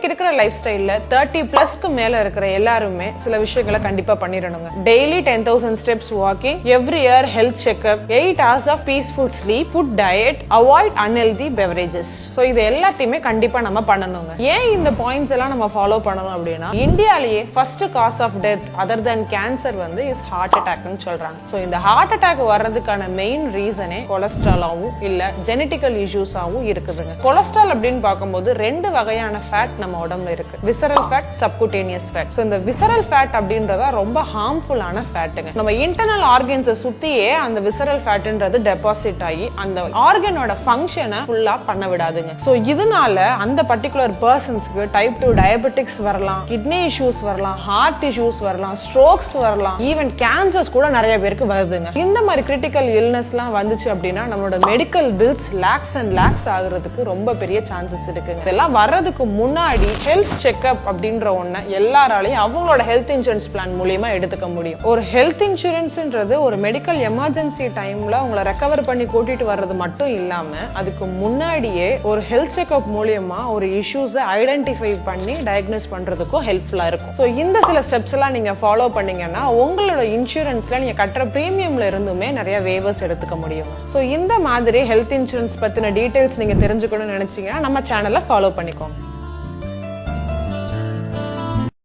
இன்னைக்கு இருக்கிற லைஃப் ஸ்டைல்ல 30+ மேல இருக்கிற எல்லாருமே சில விஷயங்களை கண்டிப்பா பண்ணிடணுங்க. Daily 10,000 steps walking, every year health checkup, 8 hours of peaceful sleep, food diet, avoid unhealthy beverages. So இது எல்லாத்தையுமே கண்டிப்பா நம்ம பண்ணணுங்க. ஏன் இந்த பாயிண்ட்ஸ் எல்லாம் நம்ம ஃபாலோ பண்ணணும் அப்படின்னா, இந்தியாலயே first cause of death other than cancer வந்து இஸ் ஹார்ட் அட்டாக்னு சொல்றாங்க. சோ இந்த ஹார்ட் அட்டாக் வர்றதுக்கான மெயின் ரீசனே கொலஸ்ட்ராலாவும் இல்ல ஜெனடிக்கல் இஷ்யூஸாவும் இருக்குதுங்க. கொலஸ்ட்ரால் அப்படின்னு பார்க்கும்போது 2 வகையான ஃபேட் நம்ம உடம்புல இருக்கு. Visceral fat, subcutaneous fat. So இந்த விசரல் ஃபேட் அப்படின்றத ரொம்ப ஹார்ம்ஃபுல்லான ஃபேட்டுங்க. நம்ம இன்டர்னல் ஆர்கன்ஸை சுத்தியே அந்த விசரல் ஃபேட்ன்றது டெபாசிட் ஆகி அந்த ஆர்கனோட ஃபங்க்ஷனை ஃபுல்லா பண்ண விடாதுங்க. சோ இதனால அந்த பர்டிகுலர் பர்சன்ஸ்க்கு டைப் 2 டயபெட்டிக்ஸ் வரலாம், கிட்னி இஷ்யூஸ் வரலாம், ஹார்ட் இஷ்யூஸ் வரலாம், ஸ்ட்ரோக்ஸ் வரலாம், ஈவன் கேன்சர்ஸ் கூட நிறைய பேருக்கு வருதுங்க. இந்த மாதிரி கிரிட்டிக்கல் இல்னஸ்லாம் வந்துச்சு அப்படின்னா நம்மளோட medical bills lakhs and lakhs ஆகுறதுக்கு ரொம்ப பெரிய சான்சஸ் இருக்குங்க. இதெல்லாம் வர்றதுக்கு முன்னாடி ஹெல்த் செக்அப் அப்படின்ற ஒண்ணு எல்லாராலையும் அவங்களோட ஹெல்த் இன்சூரன்ஸ் பிளான் மூலமா எடுத்துக்க முடியும். ஒரு ஹெல்த் இன்சூரன்ஸ்ன்றது ஒரு மெடிக்கல் எமர்ஜென்சி டைம்ல உங்களை ரெக்கவர் பண்ணி கூட்டிட்டு வர்றது மட்டும் இல்லாம அதுக்கு முன்னாடியே ஒரு ஹெல்த் செக்அப் மூலமா ஒரு இஷ்யூஸை ஐடென்டிஃபை பண்ணி டயக்னோஸ் பண்றதுக்கும் ஹெல்ப்ஃபுல்லா இருக்கும். சோ இந்த சில ஸ்டெப்ஸ் எல்லாம் நீங்க ஃபாலோ பண்ணீங்கன்னா உங்களோட இன்சூரன்ஸ்ல நீங்க கட்டுற பிரீமியம்ல இருந்துமே நிறைய வேவர்ஸ் எடுத்துக்க முடியும். சோ இந்த மாதிரி ஹெல்த் இன்சூரன்ஸ் பத்தின டீடைல்ஸ் நீங்க தெரிஞ்சுக்கணும்னு நினைச்சீங்கன்னா நம்ம சேனலை ஃபாலோ பண்ணிக்கோங்க.